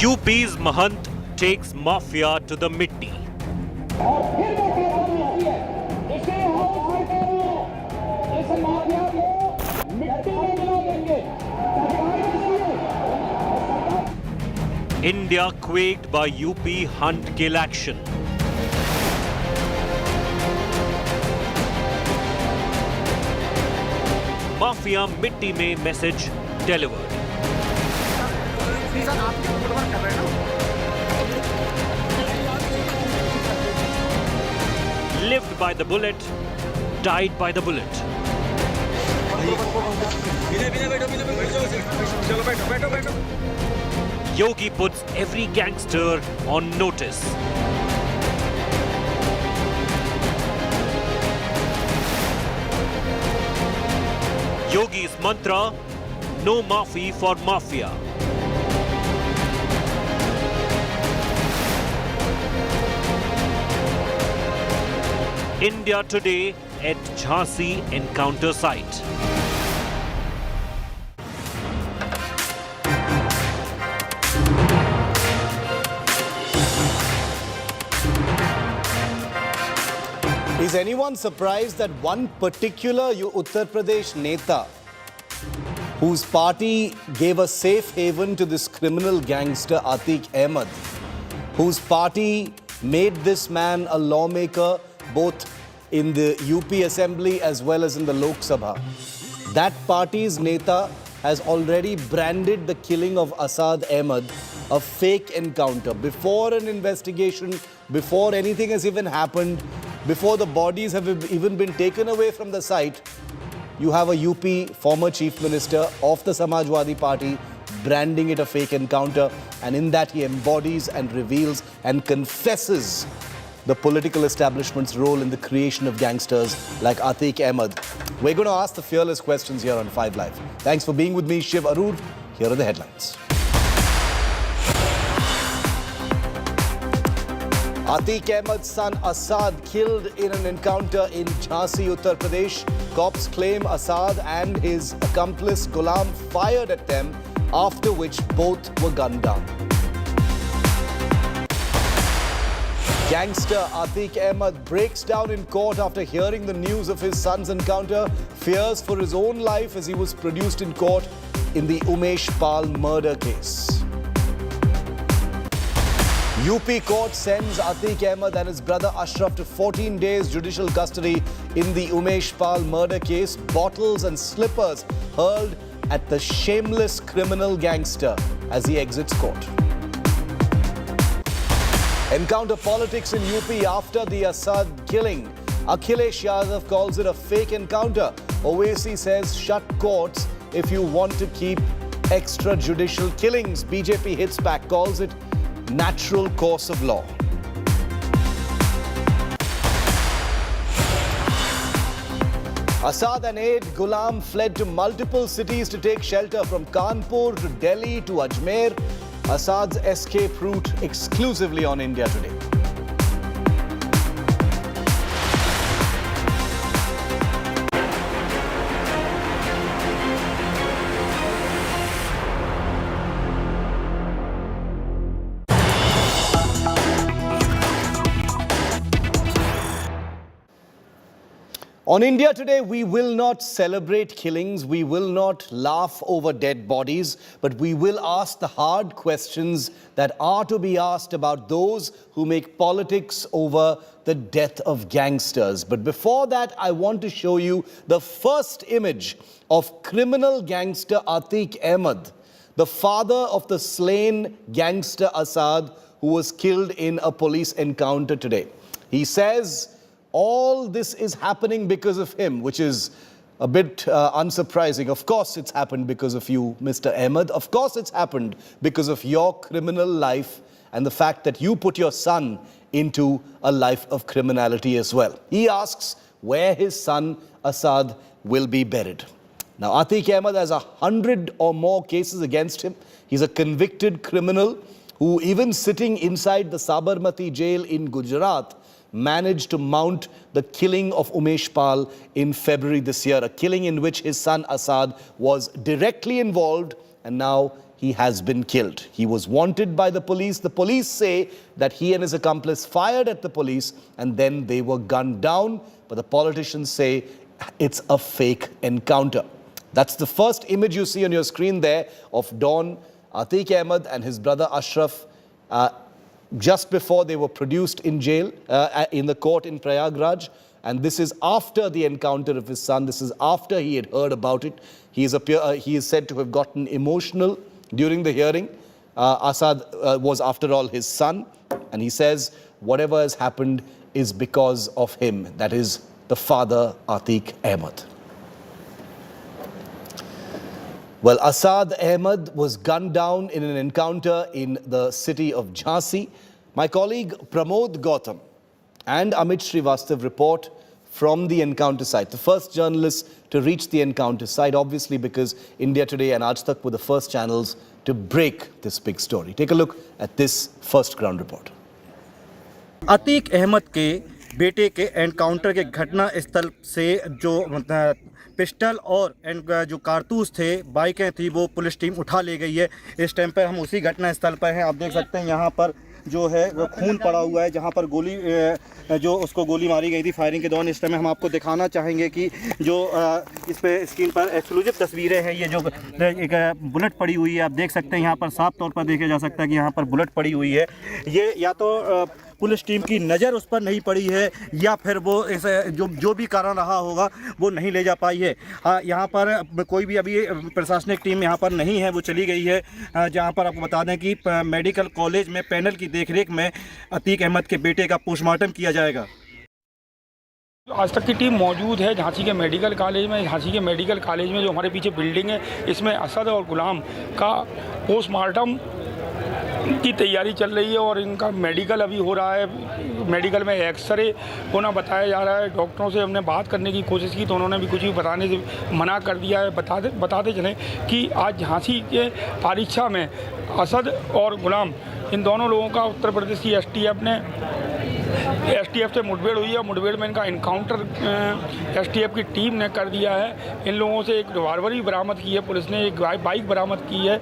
UP's Mahant takes mafia to the mitti. India quaked by UP hunt-kill action. Mafia mitti mein message delivered. Lived by the bullet, died by the bullet. Yogi puts every gangster on notice. Yogi's mantra, no maafi for mafia. India today at Jhansi encounter site. Is anyone surprised that one particular Uttar Pradesh Neta, whose party gave a safe haven to this criminal gangster Atiq Ahmed, whose party made this man a lawmaker both in the UP Assembly as well as in the Lok Sabha, that party's Neta has already branded the killing of Assad Ahmed a fake encounter. Before an investigation, before anything has even happened, before the bodies have even been taken away from the site, you have a UP former chief minister of the Samajwadi Party branding it a fake encounter, and in that he embodies and reveals and confesses the political establishment's role in the creation of gangsters like Atiq Ahmed. We're going to ask the fearless questions here on 5 Live. Thanks for being with me, Shiv Aroor. Here are the headlines. Atiq Ahmed's son Asad killed in an encounter in Jhansi, Uttar Pradesh. Cops claim Asad and his accomplice Ghulam fired at them, after which both were gunned down. Gangster Atiq Ahmed breaks down in court after hearing the news of his son's encounter, fears for his own life as he was produced in court in the Umesh Pal murder case. UP court sends Atiq Ahmed and his brother Ashraf to 14 days judicial custody in the Umesh Pal murder case. Bottles and slippers hurled at the shameless criminal gangster as he exits court. Encounter politics in UP after the Assad killing. Akhilesh Yadav calls it a fake encounter. Owaisi says shut courts if you want to keep extrajudicial killings. BJP hits back, calls it natural course of law. Asad and aide Ghulam fled to multiple cities to take shelter, from Kanpur to Delhi to Ajmer. Assad's escape route exclusively on India Today. On India Today, we will not celebrate killings, we will not laugh over dead bodies, but we will ask the hard questions that are to be asked about those who make politics over the death of gangsters. But before that, I want to show you the first image of criminal gangster Atiq Ahmed, the father of the slain gangster Asad, who was killed in a police encounter today. He says all this is happening because of him, which is a bit unsurprising. Of course it's happened because of you, Mr. Ahmed. Of course it's happened because of your criminal life and the fact that you put your son into a life of criminality as well. He asks where his son Assad will be buried. Now, Atiq Ahmed has 100 or more cases against him. He's a convicted criminal who, even sitting inside the Sabarmati jail in Gujarat, managed to mount the killing of Umesh Pal in February this year, a killing in which his son Assad was directly involved, and now he has been killed. He was wanted by the police. The police say that he and his accomplice fired at the police and then they were gunned down. But the politicians say it's a fake encounter. That's the first image you see on your screen there of Don Atiq Ahmed and his brother Ashraf just before they were produced in jail in the court in Prayagraj. And this is after the encounter of his son. This is after he had heard about it. He is said to have gotten emotional during the hearing. Asad was, after all, his son. And he says whatever has happened is because of him. That is the father, Atiq Ahmed. Well, Assad Ahmed was gunned down in an encounter in the city of Jhansi. My colleague Pramod Gautam and Amit Srivastav report from the encounter site. The first journalists to reach the encounter site, obviously because India Today and Aaj Tak were the first channels to break this big story. Take a look at this first ground report. Atiq Ahmad के बेटे के encounter के घटना स्थल से जो pistol और जो कारतूस थे, बाइकें थी, वो पुलिस टीम उठा ले गई है। इस टाइम पर हम उसी घटना स्थल पर हैं। आप देख सकते हैं यहाँ पर जो है वो खून पड़ा हुआ है, जहाँ पर गोली जो उसको गोली मारी गई थी फायरिंग के दौरान। इस टाइम हम आपको दिखाना चाहेंगे कि जो इस पे स्क्रीन पर एक्सक्लूसिव तस्वीरें हैं। ये जो एक बुलेट पड़ी हुई है, आप देख सकते हैं यहाँ पर साफ तौर पर देखा जा सकता है कि यहाँ पर बुलेट पड़ी हुई है। ये या तो पुलिस टीम की नज़र उस पर नहीं पड़ी है या फिर वो ऐसे जो भी कारण रहा होगा वो नहीं ले जा पाई है। यहाँ पर कोई भी अभी प्रशासनिक टीम यहाँ पर नहीं है, वो चली गई है। जहाँ पर आपको बता दें कि मेडिकल कॉलेज में पैनल की देखरेख में अतीक अहमद के बेटे का पोस्टमार्टम किया जाएगा। आज तक की टीम मौजूद है झांसी के मेडिकल कॉलेज में। झांसी के मेडिकल कॉलेज में जो हमारे पीछे बिल्डिंग है, इसमें असद और गुलाम का पोस्टमार्टम की तैयारी चल रही है और इनका मेडिकल अभी हो रहा है। मेडिकल में एक्सरे होना बताया जा रहा है। डॉक्टरों से हमने बात करने की कोशिश की तो उन्होंने भी कुछ भी बताने से मना कर दिया है। बताते चलें कि आज झांसी के परीक्षा में असद और गुलाम, इन दोनों लोगों का उत्तर प्रदेश की एसटीएफ से मुठभेड़ हुई है। मुठभेड़ में इनका इनकाउंटर एसटीएफ की टीम ने कर दिया है। इन लोगों से एक रिवॉल्वर भी बरामद की है पुलिस ने, एक बाइक बरामद की है।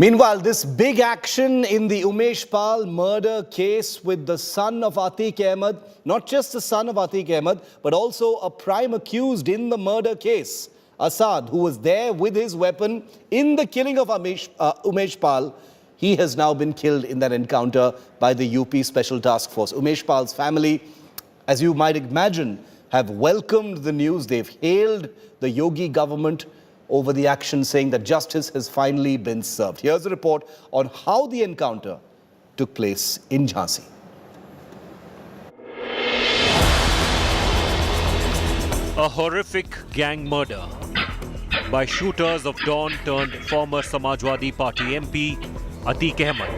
Meanwhile, this big action in the Umesh Pal murder case with the son of Atiq Ahmed, not just the son of Atiq Ahmed, but also a prime accused in the murder case, Asad, who was there with his weapon in the killing of Umesh Pal. He has now been killed in that encounter by the UP Special Task Force. Umesh Pal's family, as you might imagine, have welcomed the news. They've hailed the Yogi government over the action, saying that justice has finally been served. Here's a report on how the encounter took place in Jhansi. A horrific gang murder by shooters of Dawn turned former Samajwadi Party MP Atiq Ahmed.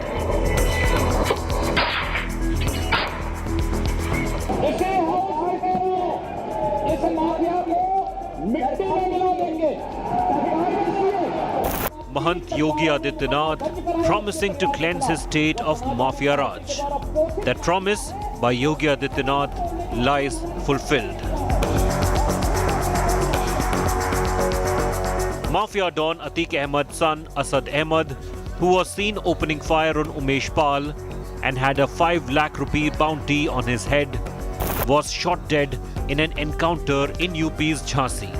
Mahant Yogi Adityanath promising to cleanse his state of Mafia Raj. That promise by Yogi Adityanath lies fulfilled. Mafia Don Atiq Ahmed's son Assad Ahmed, who was seen opening fire on Umesh Pal and had a 5 lakh rupee bounty on his head, was shot dead in an encounter in UP's Jhansi.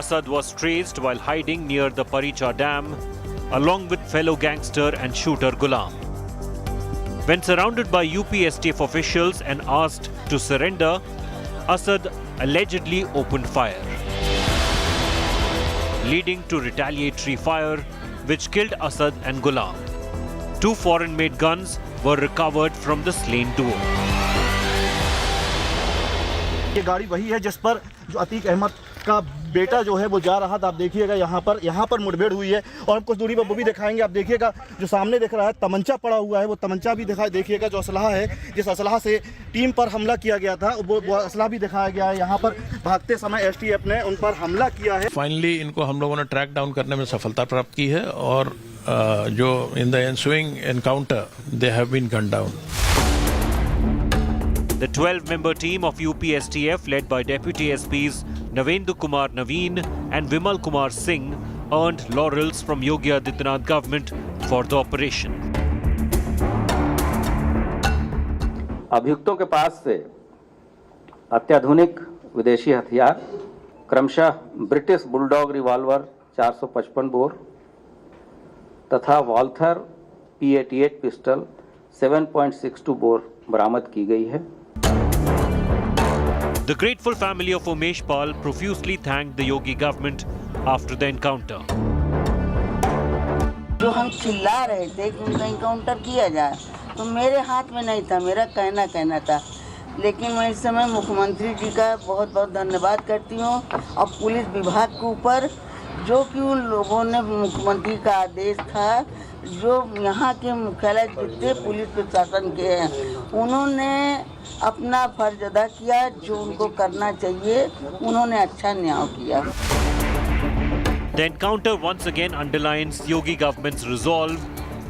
Asad was traced while hiding near the Paricha Dam along with fellow gangster and shooter Ghulam. When surrounded by UP STF officials and asked to surrender, Asad allegedly opened fire, leading to retaliatory fire which killed Asad and Ghulam. 2 foreign-made guns were recovered from the slain duo. ये गाड़ी वही है जिस पर जो अतीक अहमद का बेटा जो है वो जा रहा था। आप देखिएगा यहाँ पर मुठभेड़ हुई है और हम कुछ दूरी पर वो भी दिखाएंगे। आप देखिएगा जो सामने दिख रहा है तमंचा पड़ा हुआ है, वो तमंचा भी देखिएगा। जो असलहा है, जिस असलहा से टीम पर हमला किया गया था, वो असलहा भी दिखाया गया है। यहाँ पर भागते समय एसटीएफ ने उन पर हमला किया है। फाइनली इनको हम लोगों ने ट्रैक डाउन करने में सफलता प्राप्त की है और जो in the ensuing encounter they have been gun down. The 12-member team of UPSTF, led by Deputy SPs Navendu Kumar Naveen and Vimal Kumar Singh, earned laurels from Yogi Adityanath government for the operation. अभियुक्तों के पास से अत्याधुनिक विदेशी हथियार क्रमशः British bulldog revolver 455 bore तथा Walther P88 pistol 7.62 bore बरामद की गई है. The grateful family of Umesh Pal profusely thanked the Yogi government after the encounter. जो हम चिल्ला रहे थे कि उनका एनकाउंटर किया जाए तो मेरे हाथ में नहीं था, मेरा कहना था, लेकिन मैं इस समय मुख्यमंत्री जी का बहुत बहुत धन्यवाद करती हूँ और पुलिस विभाग के ऊपर, जो कि उन लोगों ने मुख्यमंत्री का आदेश था, जो यहाँ के मुख्यालय जितने पुलिस प्रशासन के हैं, उन्होंने अपना फर्ज अदा किया, जो उनको करना चाहिए, उन्होंने अच्छा न्याय किया. The encounter once again underlines Yogi government's resolve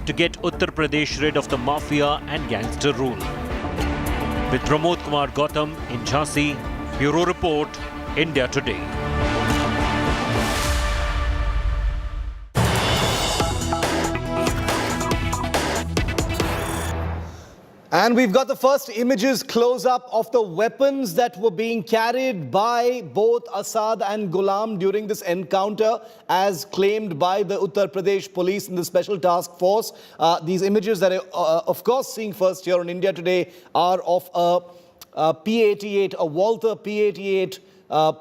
to get Uttar Pradesh rid of the mafia and gangster rule. With Pramod Kumar Gautam in Jhansi, Bureau Report, India Today. And we've got the first images close up of the weapons that were being carried by both Asad and Ghulam during this encounter, as claimed by the Uttar Pradesh police and the special task force. These images that are, of course, seeing first here on India Today are of a P88, a Walther P88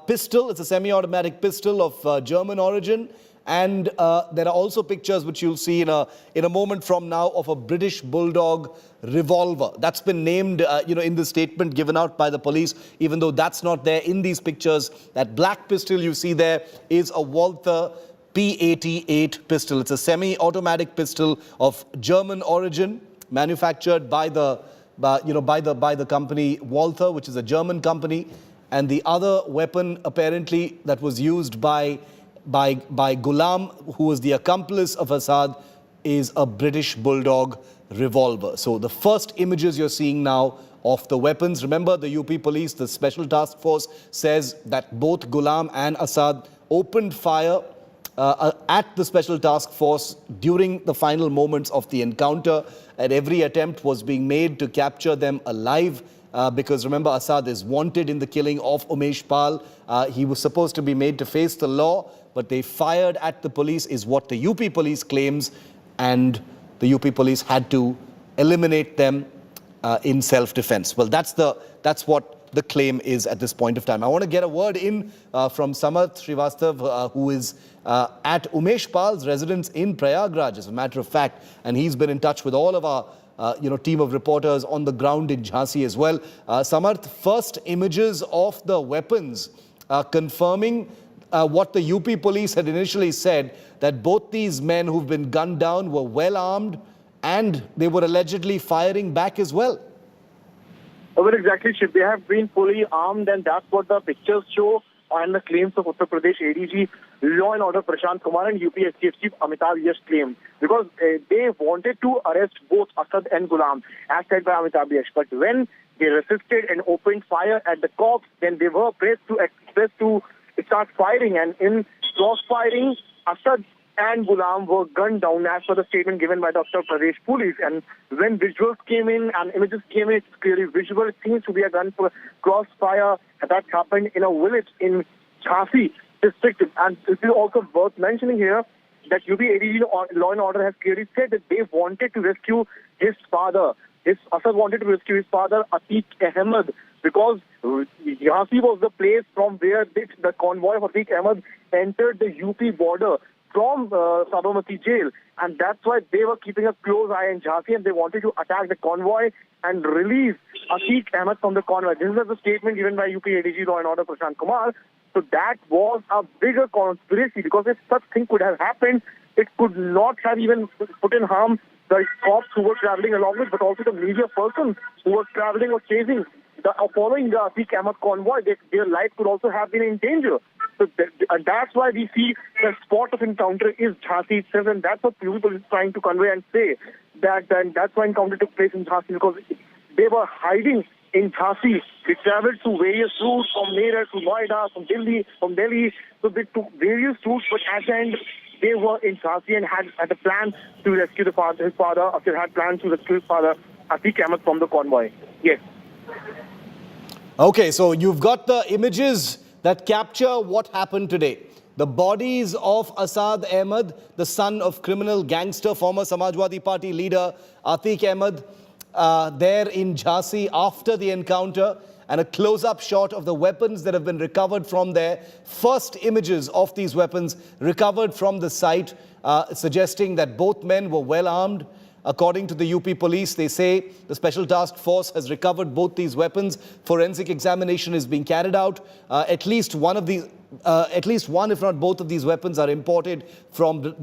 pistol. It's a semi-automatic pistol of German origin. And there are also pictures which you'll see in a moment from now of a British Bulldog revolver. That's been named, in the statement given out by the police, even though that's not there in these pictures. That black pistol you see there is a Walther P88 pistol. It's a semi-automatic pistol of German origin, manufactured by the company Walther, which is a German company. And the other weapon apparently that was used by Ghulam, who was the accomplice of Assad, is a British Bulldog revolver. So the first images you're seeing now of the weapons. Remember, the UP police, the special task force, says that both Ghulam and Assad opened fire at the special task force during the final moments of the encounter, and every attempt was being made to capture them alive. Because remember, Assad is wanted in the killing of Umesh Pal. He was supposed to be made to face the law, but they fired at the police, is what the UP police claims, and the UP police had to eliminate them in self-defense. Well, that's what the claim is at this point of time. I want to get a word in from Samarth Srivastav, who is at Umesh Pal's residence in Prayagraj, as a matter of fact, and he's been in touch with all of our team of reporters on the ground in Jhansi as well. Samarth, first images of the weapons confirming what the UP police had initially said, that both these men who've been gunned down were well armed and they were allegedly firing back as well. Well, exactly, Shiv. They have been fully armed, and that's what the pictures show, and the claims of Uttar Pradesh ADG Law and Order Prashant Kumar and UPSTF Chief Amitabh Yash claimed, because they wanted to arrest both Asad and Ghulam, as said by Amitabh Yash. But when they resisted and opened fire at the cops, then they were pressed to start firing, and in cross-firing, Asad and Ghulam were gunned down, as per the statement given by the Uttar Pradesh police. And when visuals came in and images came in, it's clearly visible. It seems to be a gun for crossfire that happened in a village in Jhansi district. And it is also worth mentioning here that UP ADG Law and Order has clearly said that they wanted to rescue his father. Assad wanted to rescue his father, Atik Ahmed, because Jhansi was the place from where the convoy of Atik Ahmed entered the UP border from Sabarmati jail, and that's why they were keeping a close eye in Jhansi, and they wanted to attack the convoy and release Atik Ahmed from the convoy. This is a statement given by UP ADG Law and Order Prashant Kumar. So that was a bigger conspiracy, because if such thing could have happened, it could not have even put in harm the cops who were traveling along with, but also the media persons who were traveling or chasing following the Atik Ahmed convoy. Their life could also have been in danger. So that's why we see the spot of encounter is Jhansi itself, and that's what people is trying to convey and say, that that's why encounter took place in Jhansi, because they were hiding in Jhansi. They traveled to various routes from Netas to Noida, from Delhi. So they took various routes, but at the end, they were in Jhansi and had a plan to rescue his father. They had plans to rescue his father, Atik Ahmed, from the convoy. Yes. Okay, so you've got the images that capture what happened today. The bodies of Assad Ahmed, the son of criminal gangster, former Samajwadi Party leader Atik Ahmed, there in Jhansi after the encounter, and a close-up shot of the weapons that have been recovered from there. First images of these weapons recovered from the site, suggesting that both men were well armed. According to the UP police, they say the Special Task Force has recovered both these weapons. Forensic examination is being carried out. At least one, if not both of these weapons are imported from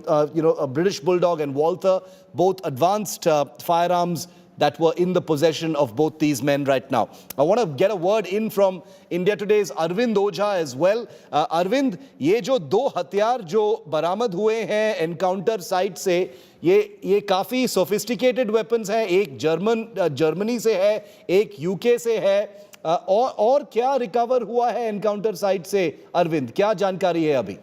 a British Bulldog and Walther, both advanced firearms that were in the possession of both these men right now. I want to get a word in from India Today's Arvind Ojha as well. Arvind, ये जो दो हथियार जो बरामद हुए हैं encounter site से, ये काफ़ी सोफिस्टिकेटेड वेपन्स हैं. एक जर्मनी से है, एक यूके से है. और क्या रिकवर हुआ है एनकाउंटर साइट से? अरविंद, क्या जानकारी है अभी?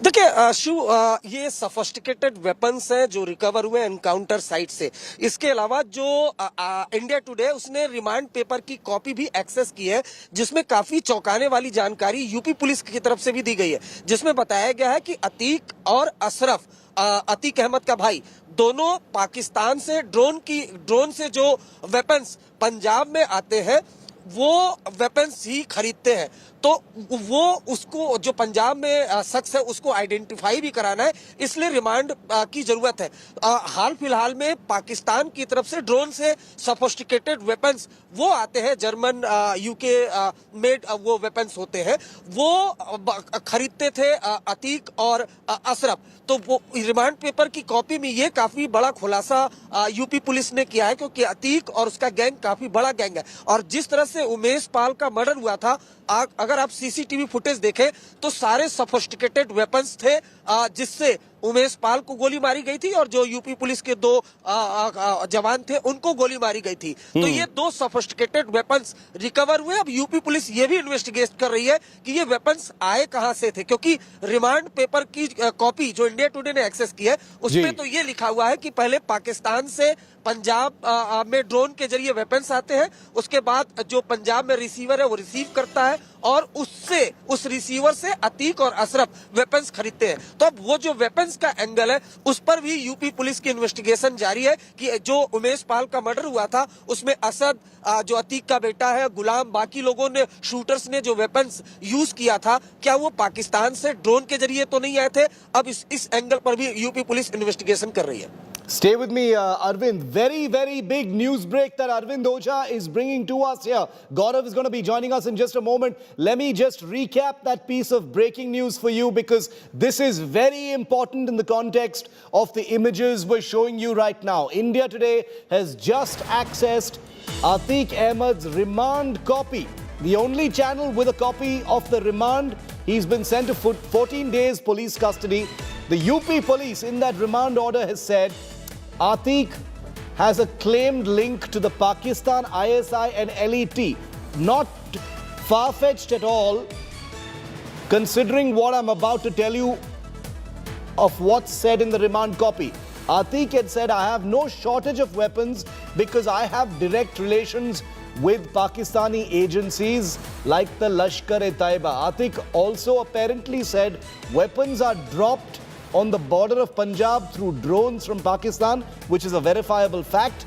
देखिए शिव, ये सफिस्टिकेटेड वेपन्स हैं जो रिकवर हुए एनकाउंटर साइट से. इसके अलावा जो इंडिया टुडे उसने रिमांड पेपर की कॉपी भी एक्सेस की है, जिसमें काफी चौंकाने वाली जानकारी यूपी पुलिस की तरफ से भी दी गई है, जिसमें बताया गया है कि अतीक और अशरफ, अतीक अहमद का भाई, दोनों पाकिस्तान से ड्रोन से जो वेपन्स पंजाब में आते हैं वो वेपन्स ही खरीदते हैं. तो वो उसको जो पंजाब में शख्स है उसको आइडेंटिफाई भी कराना है, इसलिए रिमांड की जरूरत है. हाल फिलहाल में पाकिस्तान की तरफ से ड्रोन से सोफिस्टिकेटेड वेपन्स वो आते हैं, जर्मन यूके मेड वो वेपन्स होते हैं, वो खरीदते थे अतीक और अशरफ. तो वो रिमांड पेपर की कॉपी में ये काफी बड़ा खुलासा यूपी पुलिस ने किया है, क्योंकि अतीक और उसका गैंग काफी बड़ा गैंग है. और जिस तरह से उमेश पाल का मर्डर हुआ था, अगर आप सीसीटीवी फुटेज देखें तो सारे सोफिस्टिकेटेड वेपन्स थे, जिससे उमेश पाल को गोली मारी गई थी और जो यूपी पुलिस के दो जवान थे उनको गोली मारी गई थी. तो ये दो सोफिस्टिकेटेड वेपन्स रिकवर हुए. अब यूपी पुलिस ये भी इन्वेस्टिगेट कर रही है कि ये वेपन्स आए कहां से थे, क्योंकि रिमांड पेपर की कॉपी जो इंडिया टुडे ने एक्सेस की है उसमें तो ये लिखा हुआ है कि पहले पाकिस्तान से पंजाब में ड्रोन के जरिए वेपन्स आते हैं, उसके बाद जो पंजाब में रिसीवर है वो रिसीव करता है और उस रिसीवर से अतीक और अशरफ वेपन्स खरीदते हैं. तो अब वो जो वेपन्स का एंगल है उस पर भी यूपी पुलिस की इन्वेस्टिगेशन जारी है कि जो उमेश पाल का मर्डर हुआ था उसमें असद, जो अतीक का बेटा है, गुलाम, बाकी लोगों ने, शूटर्स ने जो वेपन्स यूज किया था, क्या वो पाकिस्तान से ड्रोन के जरिए तो नहीं आए थे? अब इस एंगल पर भी यूपी पुलिस इन्वेस्टिगेशन कर रही है. Stay with me, Arvind. Very, very big news break that Arvind Ojha is bringing to us here. Gaurav is going to be joining us in just a moment. Let me just recap that piece of breaking news for you, because this is very important in the context of the images we're showing you right now. India Today has just accessed Atik Ahmed's remand copy. The only channel with a copy of the remand. He's been sent to 14 days police custody. The UP police in that remand order has said Atik has a claimed link to the Pakistan ISI and LET. Not far-fetched at all, considering what I'm about to tell you of what's said in the remand copy. Atik had said, I have no shortage of weapons because I have direct relations with Pakistani agencies like the Lashkar-e-Taiba. Atik also apparently said weapons are dropped on the border of Punjab through drones from Pakistan, which is a verifiable fact.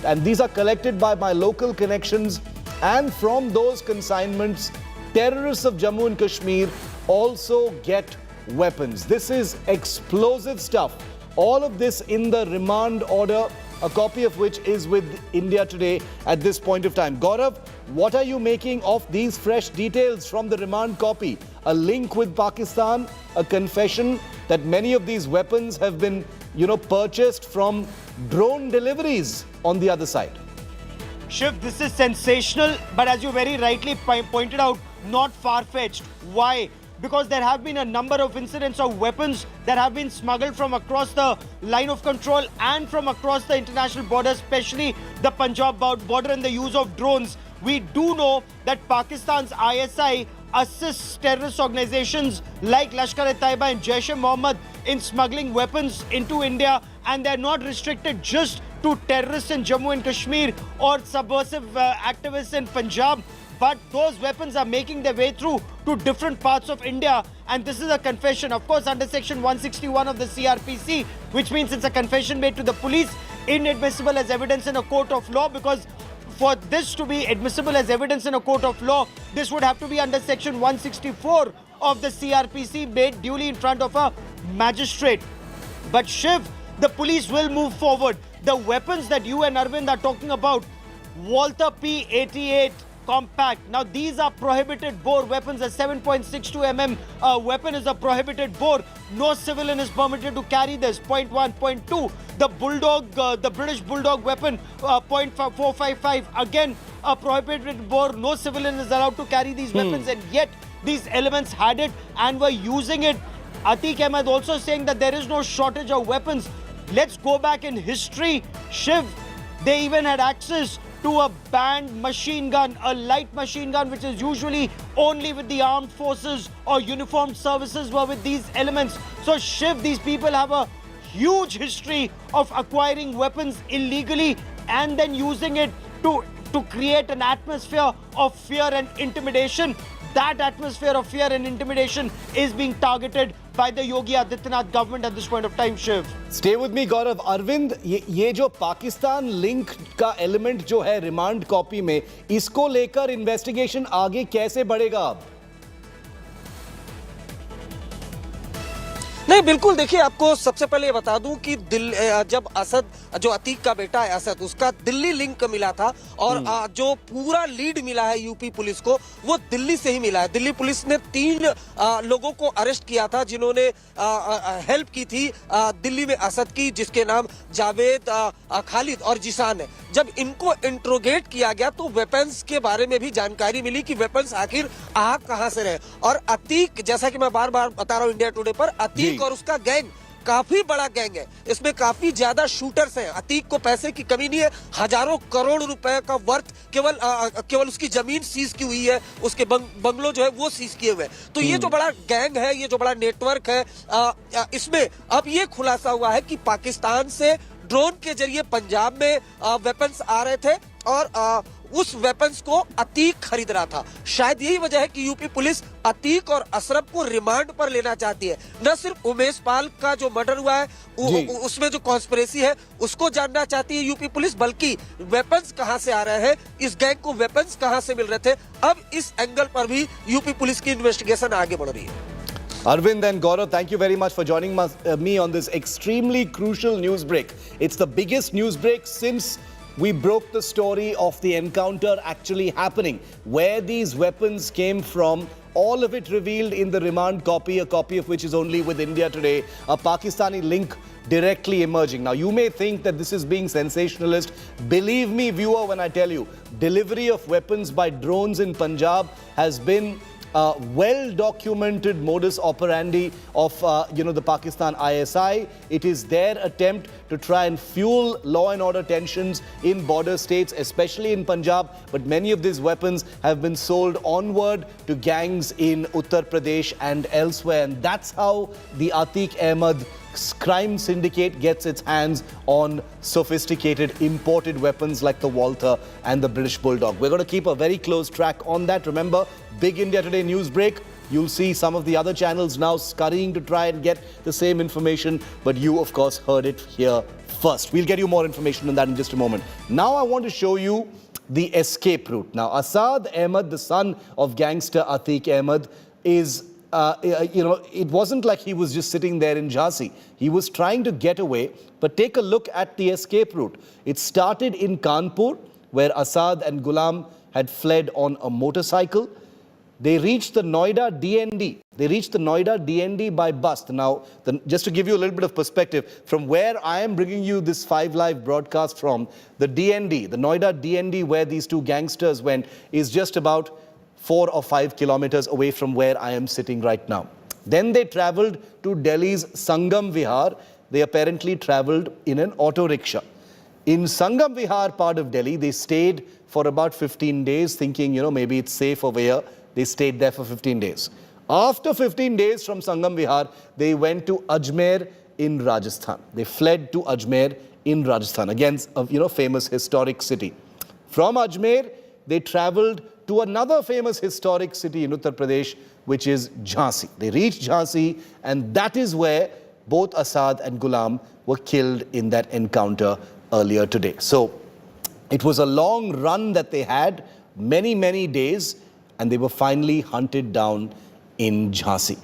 And these are collected by my local connections. And from those consignments, terrorists of Jammu and Kashmir also get weapons. This is explosive stuff. All of this in the remand order, a copy of which is with India Today at this point of time. Gaurav, what are you making of these fresh details from the remand copy? A link with Pakistan, a confession that many of these weapons have been, purchased from drone deliveries on the other side. Shiv, this is sensational, but as you very rightly pointed out, not far-fetched. Why? because there have been a number of incidents of weapons that have been smuggled from across the line of control and from across the international border, especially the Punjab border, and the use of drones. We do know that Pakistan's ISI assists terrorist organizations like Lashkar-e-Taiba and Jaish-e-Mohammed in smuggling weapons into India, and they're not restricted just to terrorists in Jammu and Kashmir or subversive activists in Punjab, but those weapons are making their way through to different parts of India. And this is a confession, of course, under section 161 of the CRPC, which means it's a confession made to the police, inadmissible as evidence in a court of law, because for this to be admissible as evidence in a court of law, this would have to be under section 164 of the CRPC, made duly in front of a magistrate. But Shiv, the police will move forward. The weapons that you and Arvind are talking about, Walther P88 compact. Now these are prohibited bore weapons. A 7.62 mm weapon is a prohibited bore. No civilian is permitted to carry this. Point 1. Point 2. The Bulldog, the British Bulldog weapon, .455. Again, a prohibited bore. No civilian is allowed to carry these weapons, and yet these elements had it and were using it. Atiq Ahmed also saying that there is no shortage of weapons. Let's go back in history. Shiv, they even had access to a banned machine gun, a light machine gun, which is usually only with the armed forces or uniformed services, were with these elements. So Shiv, these people have a huge history of acquiring weapons illegally and then using it to create an atmosphere of fear and intimidation. That atmosphere of fear and intimidation is being targeted by the Yogi Adityanath government at this point of time, Shiv. Stay with me, Gaurav. Arvind, ये जो Pakistan link का element जो है remand copy में, इसको लेकर investigation आगे कैसे बढ़ेगा अब? नहीं, बिल्कुल। देखिए, आपको सबसे पहले ये बता दूं कि जब असद, जो अतीक का बेटा है असद, उसका दिल्ली लिंक मिला था, और जो पूरा लीड मिला है यूपी पुलिस को, वो दिल्ली से ही मिला है। दिल्ली पुलिस ने 3 लोगों को अरेस्ट किया था जिन्होंने हेल्प की थी दिल्ली में असद की, जिसके नाम जावेद, खालिद और जिसान है। जब इनको इंट्रोगेट किया गया तो वेपन्स के बारे में भी जानकारी मिली कि वेपन्स आखिर कहां से रहे। और अतीक, जैसा कि मैं बार बार बता रहा हूं इंडिया टुडे पर, अतीक और उसका गैंग काफी बड़ा गैंग है। इसमें काफी ज्यादा शूटर्स हैं। अतीक को पैसे की कमी नहीं है। हजारों करोड़ रुपए का वर्थ केवल उसकी जमीन सीज की हुई है, उसके बंगलो जो है वो सीज किए हुए हैं। तो ये जो बड़ा गैंग है, ये जो बड़ा नेटवर्क है, इसमें अब ये खुलासा हुआ है कि पाकिस्तान से ड्रोन के जरिए पंजाब में वेपन्स आ रहे थे, और उस वेपन्स को अतीक खरीद रहा था। शायद यही वजह है कि यूपी पुलिस अतीक और अशरफ को रिमांड पर लेना चाहती है। न सिर्फ उमेश पाल का जो मर्डर हुआ है उसमें जो कॉन्स्पिरेसी है उसको जानना चाहती है यूपी पुलिस, बल्कि वेपन्स कहां से आ रहे हैं, इस गैंग को वेपन्स कहां से मिल रहे थे, अब इस एंगल पर भी यूपी पुलिस की इन्वेस्टिगेशन आगे बढ़ रही है। Arvind and Gaurav, thank you very much for joining me on this extremely crucial news break. It's the biggest news break since we broke the story of the encounter actually happening. Where these weapons came from, all of it revealed in the remand copy, a copy of which is only with India Today, a Pakistani link directly emerging. Now, you may think that this is being sensationalist. Believe me, viewer, when I tell you, delivery of weapons by drones in Punjab has been well-documented modus operandi of the Pakistan ISI. It is their attempt to try and fuel law and order tensions in border states, especially in Punjab. But many of these weapons have been sold onward to gangs in Uttar Pradesh and elsewhere. And that's how the Atiq Ahmed crime syndicate gets its hands on sophisticated imported weapons like the Walther and the British Bulldog. We're going to keep a very close track on that. Remember, big India Today news break. You'll see some of the other channels now scurrying to try and get the same information, but you, of course, heard it here first. We'll get you more information on that in just a moment. Now I want to show you the escape route. Now, Assad Ahmed, the son of gangster Atiq Ahmed, is it wasn't like he was just sitting there in Jhansi. He was trying to get away, but take a look at the escape route. It started in Kanpur, where Asad and Ghulam had fled on a motorcycle. They reached the Noida DND. They reached the Noida DND by bus. Now, just to give you a little bit of perspective, from where I am bringing you this 5 Live broadcast from, the DND, the Noida DND where these two gangsters went, is just about 4 or 5 kilometers away from where I am sitting right now. Then they traveled to Delhi's Sangam Vihar. They apparently traveled in an auto rickshaw. In Sangam Vihar part of Delhi, they stayed for about 15 days, thinking, maybe it's safe over here. They stayed there for 15 days. After 15 days from Sangam Vihar, they went to Ajmer in Rajasthan. They fled to Ajmer in Rajasthan, again, a famous historic city. From Ajmer, they traveled to another famous historic city in Uttar Pradesh, which is Jhansi. They reached Jhansi, and that is where both Asad and Ghulam were killed in that encounter earlier today. So it was a long run that they had, many, many days, and they were finally hunted down in Jhansi.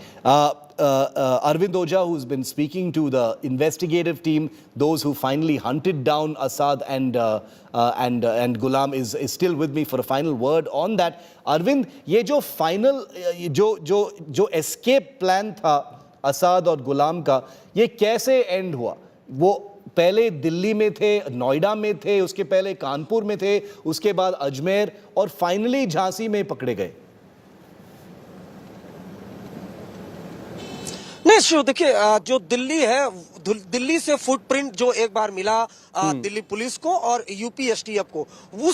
Arvind Ojha, who's been speaking to the investigative team, those who finally hunted down Asad and Ghulam, is still with me for a final word on that. Arvind, ये जो final जो escape plan था Asad और गुलाम का, ये कैसे and हुआ? वो पहले दिल्ली में थे, नोएडा में थे, उसके पहले कानपुर में थे, उसके बाद अजमेर और फाइनली झांसी में पकड़े गए। नहीं शिव, देखिए जो दिल्ली है, दिल्ली से फुटप्रिंट जो एक बार मिला दिल्ली पुलिस को और यूपी एसटीएफ को, वो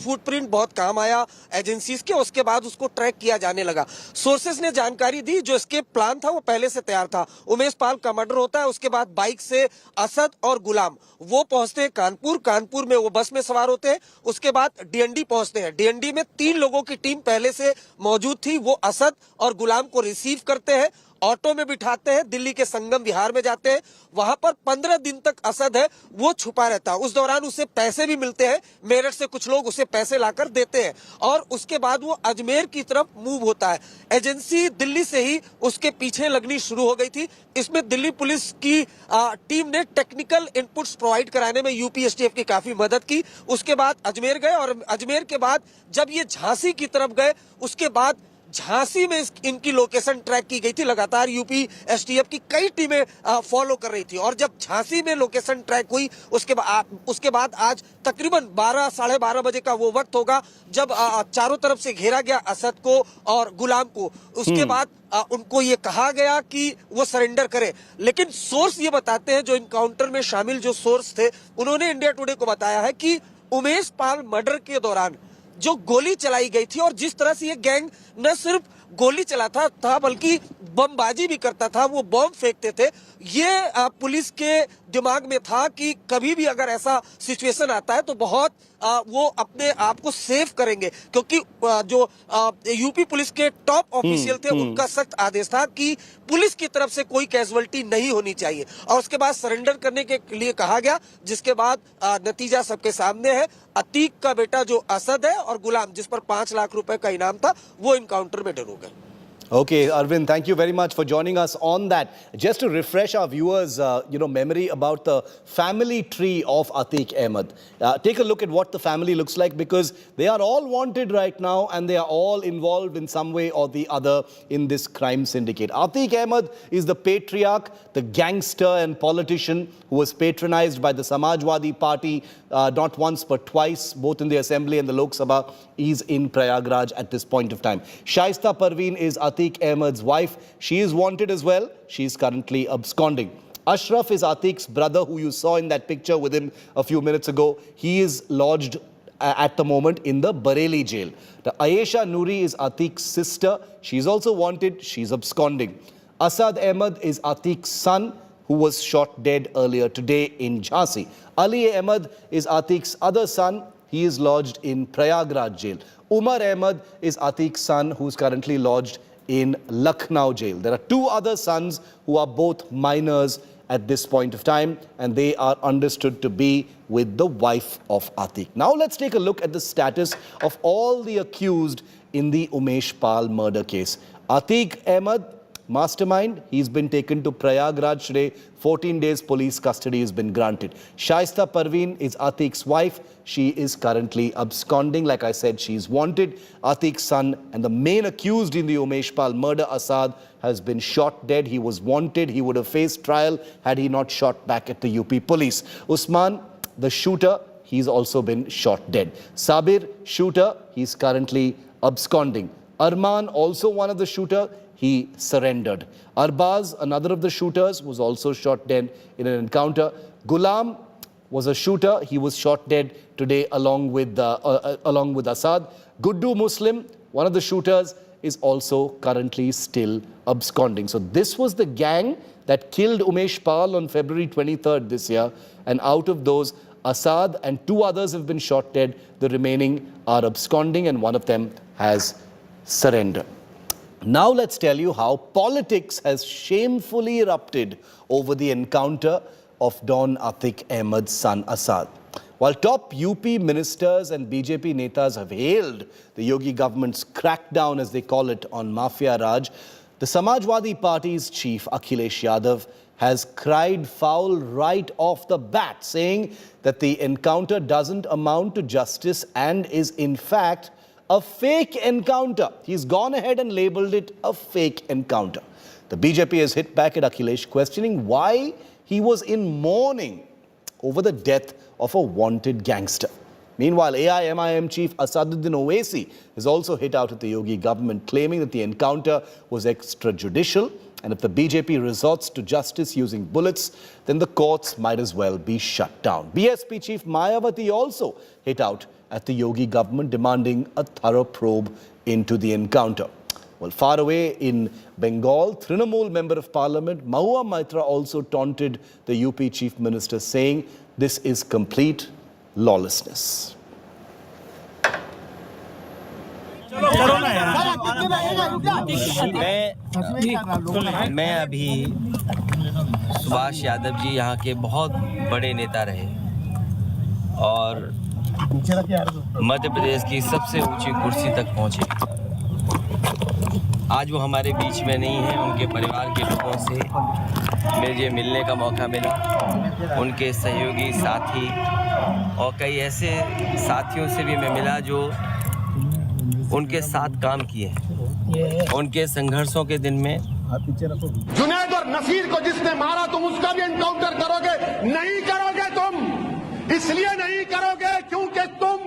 फुटप्रिंट बहुत काम आया एजेंसीज के। उसके बाद उसको ट्रैक किया जाने लगा। सोर्सेज ने जानकारी दी जो एस्केप प्लान था वो पहले से तैयार था। उमेश पाल का मर्डर होता है, उसके बाद बाइक से असद और गुलाम वो पहुंचते हैं कानपुर। कानपुर में वो बस में सवार होते हैं, उसके बाद डीएनडी पहुंचते हैं। डीएनडी में 3 लोगों की टीम पहले से मौजूद थी। वो असद और गुलाम को रिसीव करते हैं, ऑटो में बिठाते हैं, दिल्ली के संगम विहार में जाते हैं। वहां पर 15 दिन तक असद है वो छुपा रहता है। उस दौरान उसे पैसे भी मिलते हैं, मेरठ से कुछ लोग उसे पैसे लाकर देते हैं और उसके बाद वो अजमेर की तरफ मूव होता है। एजेंसी दिल्ली से ही उसके पीछे लगनी शुरू हो गई थी। इसमें दिल्ली पुलिस की टीम ने टेक्निकल इनपुट्स प्रोवाइड कराने में यूपी एसटीएफ की काफी मदद की। उसके बाद अजमेर गए और अजमेर के बाद जब ये झांसी की तरफ गए, उसके बाद झांसी में इनकी लोकेशन ट्रैक की गई थी। लगातार यूपी एसटीएफ की कई टीमें फॉलो कर रही थी और जब झांसी में लोकेशन ट्रैक हुई उसके बाद आज तकरीबन 12 साढ़े 12 बजे का वो वक्त होगा जब चारों तरफ से घेरा गया असद को और गुलाम को। उसके बाद उनको ये कहा गया कि वो सरेंडर करे, लेकिन सोर्स ये बताते हैं, जो इनकाउंटर में शामिल जो सोर्स थे उन्होंने इंडिया टुडे को बताया है कि उमेश पाल मर्डर के दौरान जो गोली चलाई गई थी और जिस तरह से ये गैंग न सिर्फ गोली चलाता था बल्कि बमबाजी भी करता था, वो बम फेंकते थे, ये पुलिस के दिमाग में था कि कभी भी अगर ऐसा सिचुएशन आता है तो बहुत वो अपने आप को सेव करेंगे, क्योंकि जो यूपी पुलिस के टॉप ऑफिशियल थे उनका सख्त आदेश था कि पुलिस की तरफ से कोई कैजुअल्टी नहीं होनी चाहिए और उसके बाद सरेंडर करने के लिए कहा गया, जिसके बाद नतीजा सबके सामने है। अतीक का बेटा जो असद है और गुलाम जिस पर 5 लाख रुपए का इनाम था वो इनकाउंटर में डर हो गए। Okay, Arvind, thank you very much for joining us on that. Just to refresh our viewers, memory about the family tree of Atiq Ahmed. Take a look at what the family looks like, because they are all wanted right now and they are all involved in some way or the other in this crime syndicate. Atiq Ahmed is the patriarch, the gangster and politician who was patronized by the Samajwadi Party not once but twice, both in the Assembly and the Lok Sabha. He's in Prayagraj at this point of time. Shaista Parveen is Atiq Ahmed's wife. She is wanted as well. She is currently absconding. Ashraf is Atiq's brother, who you saw in that picture with him a few minutes ago. He is lodged at the moment in the Bareilly jail. The Ayesha Noori is Atiq's sister. She is also wanted. She is absconding. Asad Ahmed is Atiq's son, who was shot dead earlier today in Jhansi. Ali Ahmed is Atiq's other son. He is lodged in Prayagraj jail. Umar Ahmed is Atiq's son, who is currently lodged in Lucknow jail. There are 2 other sons who are both minors at this point of time, and they are understood to be with the wife of Atiq. Now let's take a look at the status of all the accused in the Umesh Pal murder case. Atiq Ahmed, mastermind, he's been taken to Prayagraj today. 14 days police custody has been granted. Shaista Parveen is Atiq's wife. She is currently absconding. Like I said, she's wanted. Atiq's son and the main accused in the Umesh Pal murder, Asad, has been shot dead. He was wanted. He would have faced trial had he not shot back at the UP police. Usman, the shooter, he's also been shot dead. Sabir, shooter, he's currently absconding. Arman, also one of the shooter, he surrendered. Arbaz, another of the shooters, was also shot dead in an encounter. Ghulam was a shooter. He was shot dead today along with Asad. Guddu Muslim, one of the shooters, is also currently still absconding. So this was the gang that killed Umesh Pal on February 23rd this year. And out of those, Asad and 2 others have been shot dead. The remaining are absconding and one of them has surrendered. Now let's tell you how politics has shamefully erupted over the encounter of Don Atiq Ahmed's son Asad. While top UP ministers and BJP Netas have hailed the Yogi government's crackdown, as they call it, on Mafia Raj, the Samajwadi Party's chief, Akhilesh Yadav, has cried foul right off the bat, saying that the encounter doesn't amount to justice and is in fact a fake encounter. He's gone ahead and labelled it a fake encounter. The BJP has hit back at Akhilesh, questioning why he was in mourning over the death of a wanted gangster. Meanwhile, AIMIM chief Asaduddin Owaisi has also hit out at the Yogi government, claiming that the encounter was extrajudicial, and if the BJP resorts to justice using bullets, then the courts might as well be shut down. BSP chief Mayawati also hit out at the Yogi government, demanding a thorough probe into the encounter. Well, far away in Bengal, Trinamool Member of Parliament Mahua Maitra also taunted the UP Chief Minister, saying this is complete lawlessness. मैं अभी सुभाष यादव जी यहाँ के बहुत बड़े नेता रहे और मध्य प्रदेश की सबसे ऊंची कुर्सी तक पहुँचे। आज वो हमारे बीच में नहीं है। उनके परिवार के लोगों से मुझे मिलने का मौका मिला, उनके सहयोगी साथी और कई ऐसे साथियों से भी मैं मिला जो उनके साथ काम किए हैं। उनके संघर्षों के दिन में जुनैद और नसीर को जिसने मारा तुम उसका भी एनकाउंटर करोगे? नहीं करोगे तुम। इसलिए नहीं करोगे क्योंकि तुम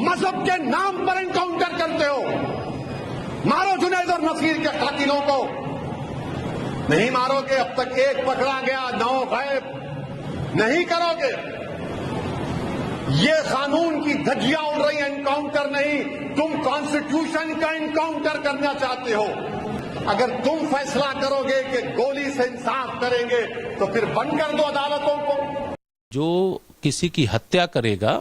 मजहब के नाम पर एनकाउंटर करते हो। मारो जुनैद और नसीर के कातिलों को। नहीं मारोगे, अब तक 1 पकड़ा गया, 9 गायब। नहीं करोगे। ये कानून की धज्जियां उड़ रही, एनकाउंटर नहीं। तुम कॉन्स्टिट्यूशन का एनकाउंटर करना चाहते हो। अगर तुम फैसला करोगे कि गोली से इंसाफ करेंगे तो फिर बंद कर दो अदालतों को। जो किसी की हत्या करेगा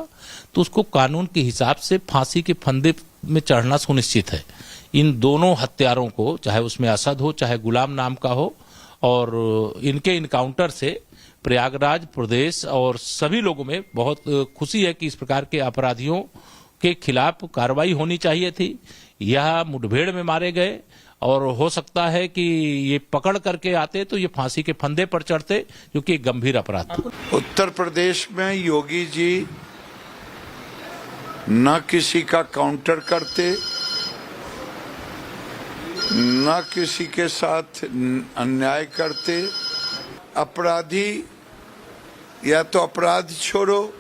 तो उसको कानून के हिसाब से फांसी के फंदे में चढ़ना सुनिश्चित है। इन दोनों हत्यारों को, चाहे उसमें असद हो चाहे गुलाम नाम का हो, और इनके इनकाउंटर से प्रयागराज, प्रदेश और सभी लोगों में बहुत खुशी है कि इस प्रकार के अपराधियों के खिलाफ कार्रवाई होनी चाहिए थी। यह मुठभेड़ में मारे गए और हो सकता है कि ये पकड़ करके आते तो ये फांसी के फंदे पर चढ़ते, क्योंकि एक गंभीर अपराध था। उत्तर प्रदेश में योगी जी न किसी का काउंटर करते, न किसी के साथ अन्याय करते। अपराधी या तो अपराध छोड़ो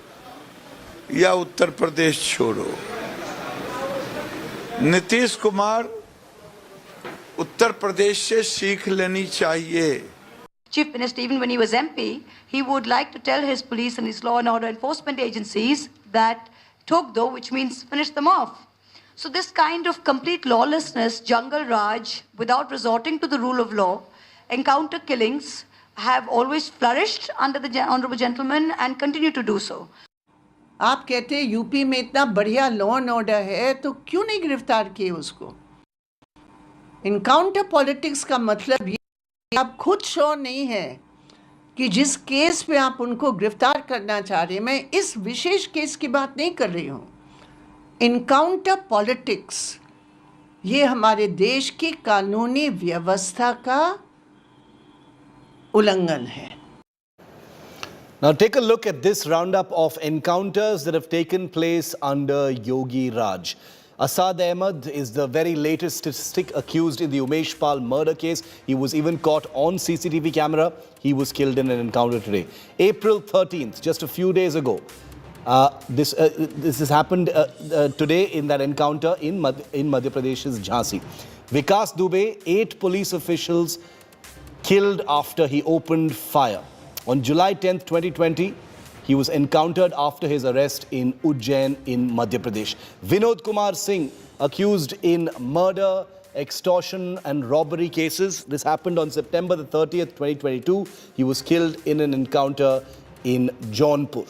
या उत्तर प्रदेश छोड़ो। नीतीश कुमार उत्तर प्रदेश से सीख लेनी चाहिए। Chief Minister, even when he was MP, he would like to tell his police and his law and order enforcement agencies that thok do, which means finish them off. So this kind of complete lawlessness, jungle raj, without resorting to the rule of law, encounter killings have always flourished under the honorable gentleman and continue to do so. आप कहते हैं UP में इतना बढ़िया law and order है तो क्यों नहीं गिरफ्तार किए उसको? इनकाउंटर पॉलिटिक्स का मतलब ये आप खुद श्योर नहीं है कि जिस केस पे आप उनको गिरफ्तार करना चाह रहे हैं, मैं इस विशेष केस की बात नहीं कर रही हूँ। इनकाउंटर पॉलिटिक्स ये हमारे देश की कानूनी व्यवस्था का उल्लंघन है। Now take a look at this roundup of encounters that have taken place under Yogi Raj. Assad Ahmed is the very latest statistic accused in the Umesh Pal murder case. He was even caught on CCTV camera. He was killed in an encounter today. April 13th, just a few days ago, This has happened today in that encounter in Madhya Pradesh's Jhansi. Vikas Dubey, 8 police officials killed after he opened fire. On July 10th, 2020, he was encountered after his arrest in Ujjain in Madhya Pradesh. Vinod Kumar Singh, accused in murder, extortion and robbery cases. This happened on September the 30th, 2022. He was killed in an encounter in Jaunpur.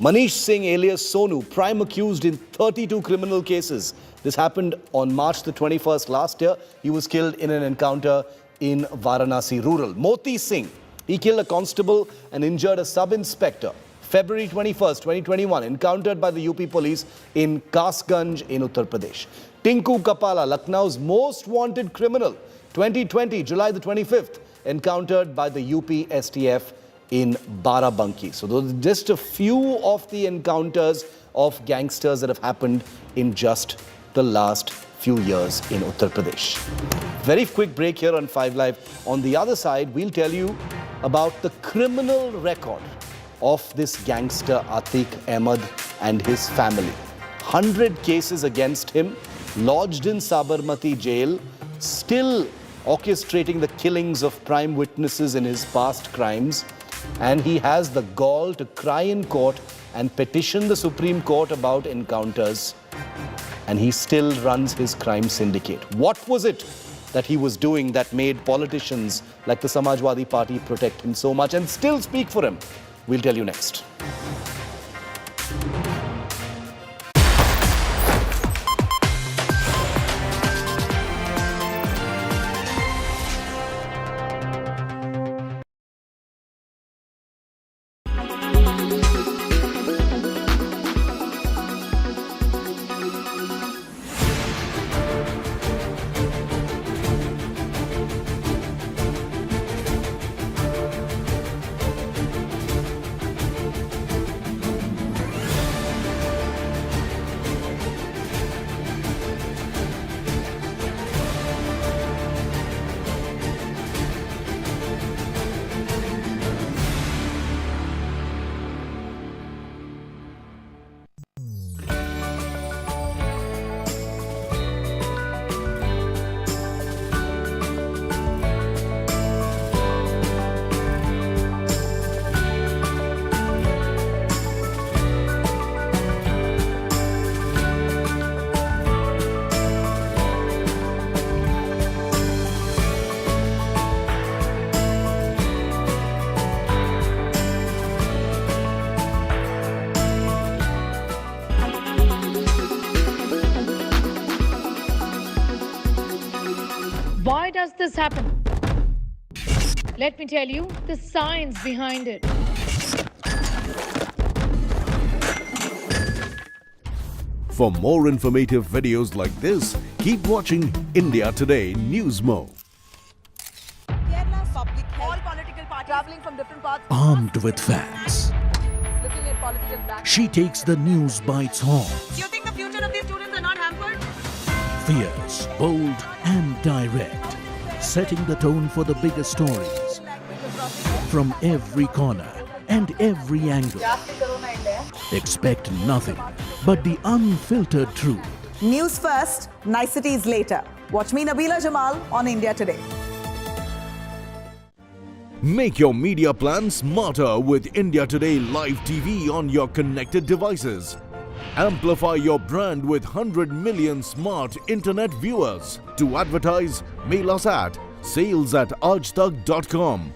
Manish Singh alias Sonu, prime accused in 32 criminal cases. This happened on March the 21st last year. He was killed in an encounter in Varanasi rural. Moti Singh, he killed a constable and injured a sub-inspector. February 21st, 2021, encountered by the UP police in Kasganj in Uttar Pradesh. Tinku Kapala, Lucknow's most wanted criminal. 2020, July the 25th, encountered by the UP STF in Barabanki. So those are just a few of the encounters of gangsters that have happened in just the last few years in Uttar Pradesh. Very quick break here on 5 Live. On the other side, we'll tell you about the criminal record of this gangster Atik Ahmed and his family. 100 cases against him, lodged in Sabarmati jail, still orchestrating the killings of prime witnesses in his past crimes. And he has the gall to cry in court and petition the Supreme Court about encounters. And he still runs his crime syndicate. What was it that he was doing that made politicians like the Samajwadi Party protect him so much and still speak for him? We'll tell you next. Why does this happen? Let me tell you the science behind it. For more informative videos like this, keep watching India Today News Mo. Kerala public health, all political parties traveling from different parts. Armed with facts, Looking at political back. she takes the news by its horns. Do you think the future of these students are not hampered? Fierce, bold and direct, setting the tone for the biggest stories from every corner and every angle. Expect nothing but the unfiltered truth. News first, niceties later. Watch me, Nabila Jamal, on India Today. Make your media plan smarter with India Today Live TV on your connected devices. Amplify your brand with 100 million smart internet viewers. To advertise, mail us at sales@aajtak.com.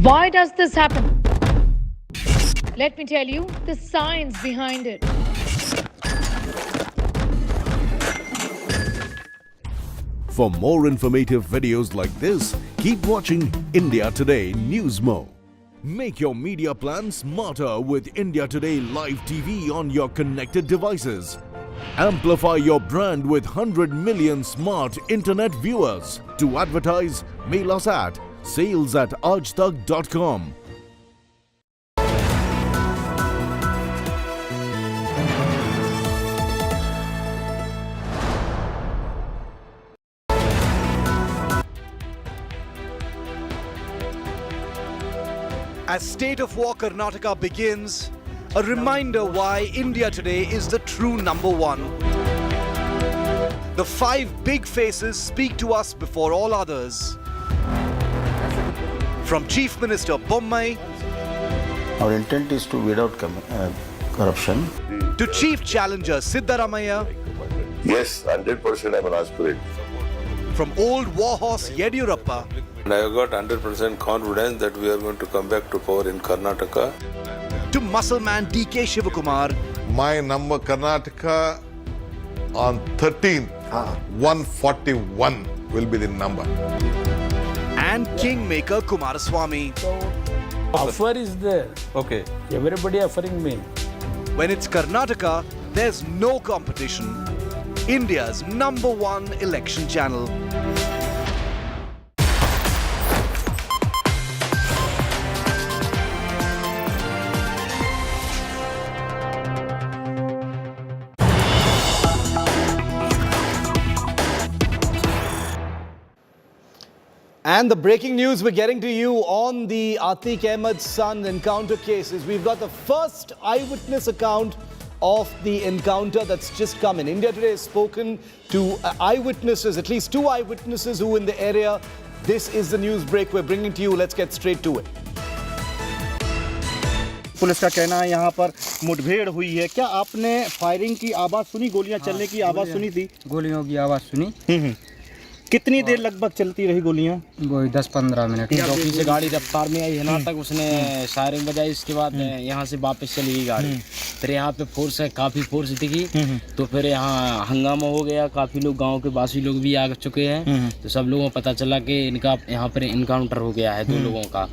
Why does this happen? Let me tell you the science behind it. For more informative videos like this, keep watching India Today Newsmo. Make your media plan smarter with India Today Live TV on your connected devices. Amplify your brand with 100 million smart internet viewers. To advertise, mail us at sales@aajtak.com. As State of War Karnataka begins, a reminder why India Today is the true number one. The 5 big faces speak to us before all others. From Chief Minister Bommai, our intent is to weed out corruption, to Chief Challenger Siddaramaiah, yes, 100% I'm an aspirant. from old warhorse Yediyurappa, And I got 100% confidence that we are going to come back to power in Karnataka. to muscle man DK Shivakumar, My number Karnataka on 13, 141 will be the number. and Kingmaker Kumaraswamy. Offer is there. Okay. Everybody offering me. When it's Karnataka, there's no competition. India's number one election channel. And the breaking news we're getting to you on the Atik Ahmed's son encounter cases. We've got the first eyewitness account of the encounter that's just come in. India Today has spoken to eyewitnesses, at least 2 eyewitnesses who in the area. This is the news break we're bringing to you. Let's get straight to it. Police का कहना है यहाँ पर मुठभेड़ हुई है। क्या आपने फायरिंग की आवाज़ सुनी, गोलियां चलने की आवाज़ सुनी थी? गोलियों की आवाज़ सुनी। कितनी देर लगभग चलती रही गोलियां? वही 10-15 मिनट। चौकी से गाड़ी रफ्तार में आई है ना, तक उसने फायरिंग बजाई। इसके बाद यहाँ से वापस चली गई गाड़ी। फिर यहाँ पे फोर्स है, काफ़ी फोर्स दिखी, तो फिर यहाँ हंगामा हो गया। काफ़ी लोग, गांव के वासी लोग भी आ चुके हैं, तो सब लोगों को पता चला कि इनका यहाँ पर इनकाउंटर हो गया है 2 लोगों का।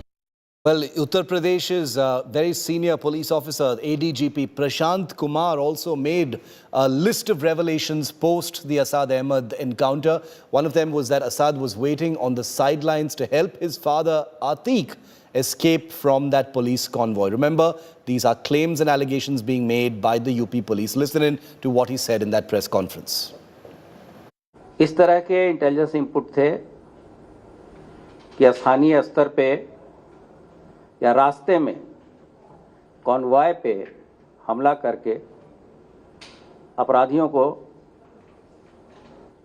Well, Uttar Pradesh's very senior police officer, ADGP Prashant Kumar, also made a list of revelations post the Assad Ahmed encounter. One of them was that Assad was waiting on the sidelines to help his father, Atiq, escape from that police convoy. Remember, these are claims and allegations being made by the UP police. Listen in to what he said in that press conference. इस तरह के intelligence input थे कि स्थानीय स्तर पे या रास्ते में कॉन्वॉय पे हमला करके अपराधियों को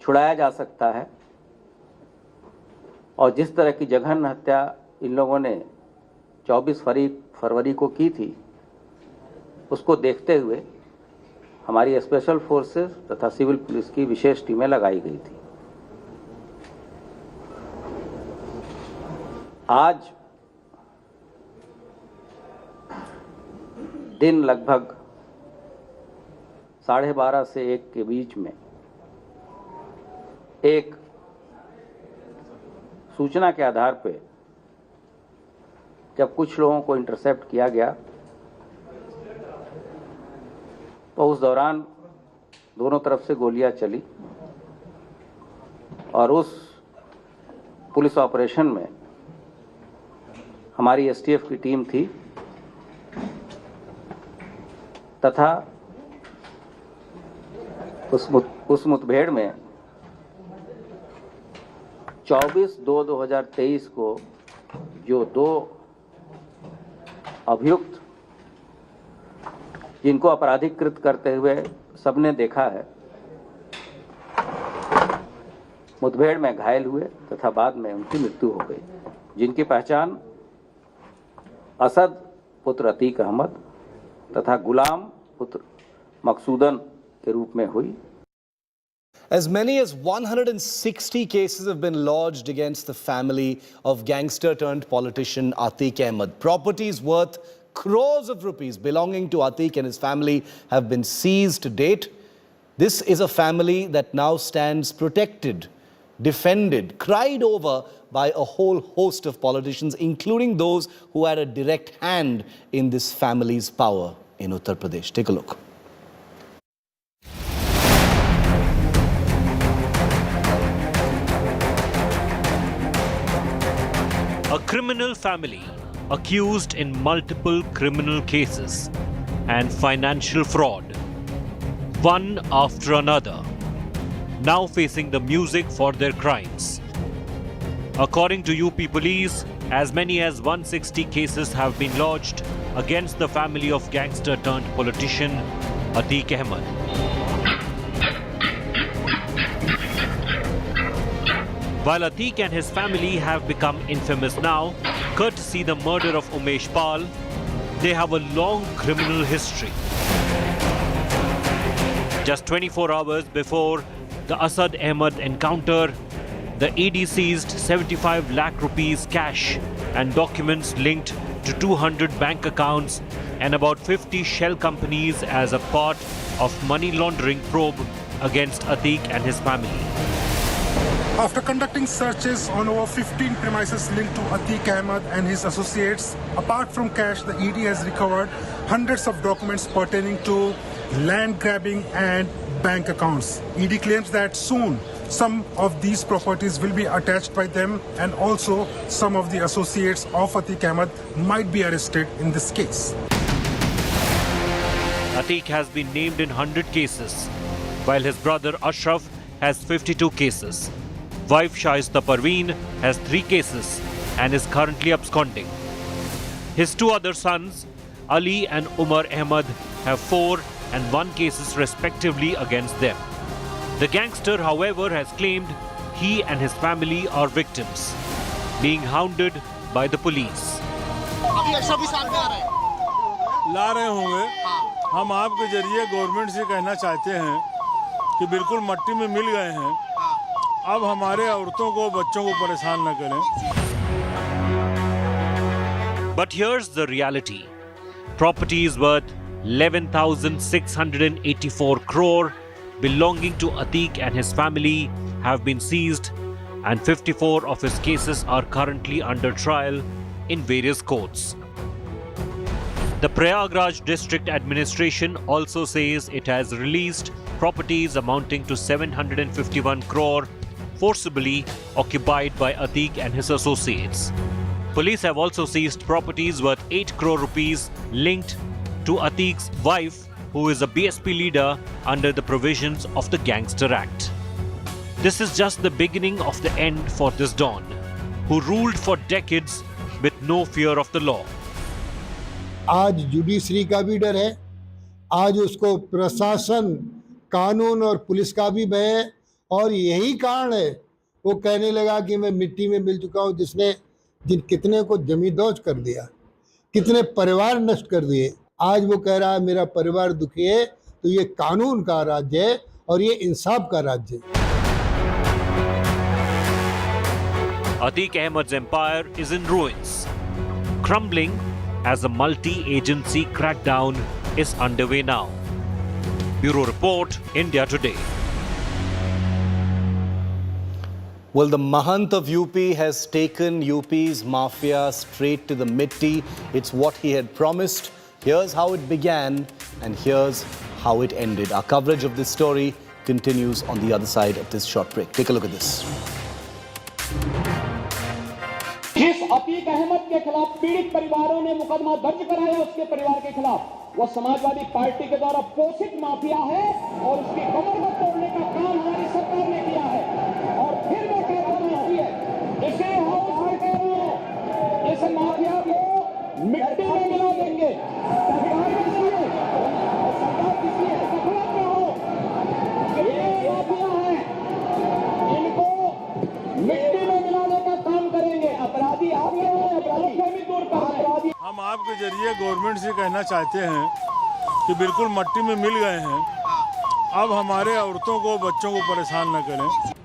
छुड़ाया जा सकता है, और जिस तरह की जघन्य हत्या इन लोगों ने 24 फरवरी को की थी, उसको देखते हुए हमारी स्पेशल फोर्सेस तथा सिविल पुलिस की विशेष टीमें लगाई गई थी। आज दिन लगभग 12:30 से 1 के बीच में एक सूचना के आधार पे जब कुछ लोगों को इंटरसेप्ट किया गया, तो उस दौरान दोनों तरफ से गोलियां चली, और उस पुलिस ऑपरेशन में हमारी एसटीएफ की टीम थी, तथा उस मुठभेड़ में 24/2/2023 को जो 2 अभियुक्त जिनको अपराधीकृत करते हुए सबने देखा है, मुठभेड़ में घायल हुए तथा बाद में उनकी मृत्यु हो गई, जिनकी पहचान असद पुत्र अतीक अहमद तथा गुलाम पुत्र मकसूदन के रूप में हुई। As many as 160 cases have been lodged against the family of gangster-turned-politician Atiq Ahmed. Properties worth crores of rupees belonging to Atiq and his family have been seized to date. This is a family that now stands protected, defended, cried over by a whole host of politicians, including those who had a direct hand in this family's power in Uttar Pradesh. Take a look. A criminal family accused in multiple criminal cases and financial fraud, one after another, now facing the music for their crimes. According to UP police, as many as 160 cases have been lodged against the family of gangster-turned-politician Atiq Ahmed. While Atiq and his family have become infamous now, courtesy the murder of Umesh Pal, they have a long criminal history. Just 24 hours before the Assad Ahmed encounter, the ED seized 75 lakh rupees cash and documents linked to 200 bank accounts and about 50 shell companies as a part of money laundering probe against Atiq and his family. After conducting searches on over 15 premises linked to Atiq Ahmed and his associates, apart from cash, the ED has recovered hundreds of documents pertaining to land grabbing and bank accounts. ED claims that soon some of these properties will be attached by them, and also some of the associates of Atiq Ahmed might be arrested in this case. Atiq has been named in 100 cases, while his brother Ashraf has 52 cases. Wife Shaista Parveen has 3 cases and is currently absconding. His 2 other sons, Ali and Umar Ahmed, have 4 and 1 cases respectively against them. The gangster, however, has claimed he and his family are victims, being hounded by the police. ला रहे होंगे, हम आपके जरिए government से कहना चाहते हैं कि बिल्कुल मट्टी में मिल गए हैं, अब हमारे औरतों को बच्चों को परेशान न करें. But here's the reality. Properties worth 11,684 crore belonging to Atiq and his family have been seized, and 54 of his cases are currently under trial in various courts. The Prayagraj district administration also says it has released properties amounting to 751 crore forcibly occupied by Atiq and his associates. Police have also seized properties worth 8 crore rupees linked to Atiq's wife, who is a BSP leader under the provisions of the Gangster Act. This is just the beginning of the end for this Don, who ruled for decades with no fear of the law. आज judiciary का भी डर है, आज उसको प्रशासन, कानून और पुलिस का भी भय है, और यही कारण है वो कहने लगा कि मैं मिट्टी में मिल चुका हूँ, जिसने कितने को जमींदोज कर दिया, कितने परिवार नष्ट कर दिए. आज वो कह रहा है मेरा परिवार दुखी है, तो ये कानून का राज्य है और ये इंसाफ का राज्य है. Atiq Ahmed's empire is in ruins, crumbling as a multi-agency crackdown is underway now. Bureau Report, India Today. Well, the Mahant of UP has taken UP's mafia straight to the mitti. It's what he had promised. Here's how it began and here's how it ended. Our coverage of this story continues on the other side of this short break. Take a look at this. जिस अतीक अहमद के खिलाफ पीड़ित परिवारों ने मुकदमा दर्ज कराया, उसके परिवार के खिलाफ, वह समाजवादी पार्टी के द्वारा पोषित माफिया है और उसकी कमर को तोड़ने का काम हमारी सरकार ने किया है. और फिर मैं कहता हूं, इसे हम कह रहे हैं, इस माफिया को मिट्टी में मिला देंगे. सरकार किसी है, सफलत में हो, ये माफिया है, इनको मिट्टी में मिलाने का काम करेंगे. अपराधी आप हैं, अपराधी दूर का अपराधी. हम आपके जरिए गवर्नमेंट से कहना चाहते हैं कि बिल्कुल मट्टी में मिल गए हैं, अब हमारे औरतों को बच्चों को परेशान न करें।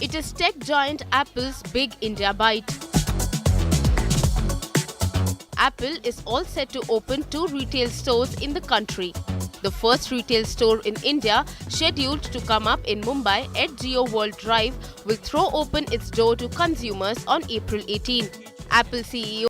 It is tech giant Apple's big India bite. Apple is all set to open 2 retail stores in the country. The first retail store in India, scheduled to come up in Mumbai at Geo World Drive, will throw open its door to consumers on April 18. Apple CEO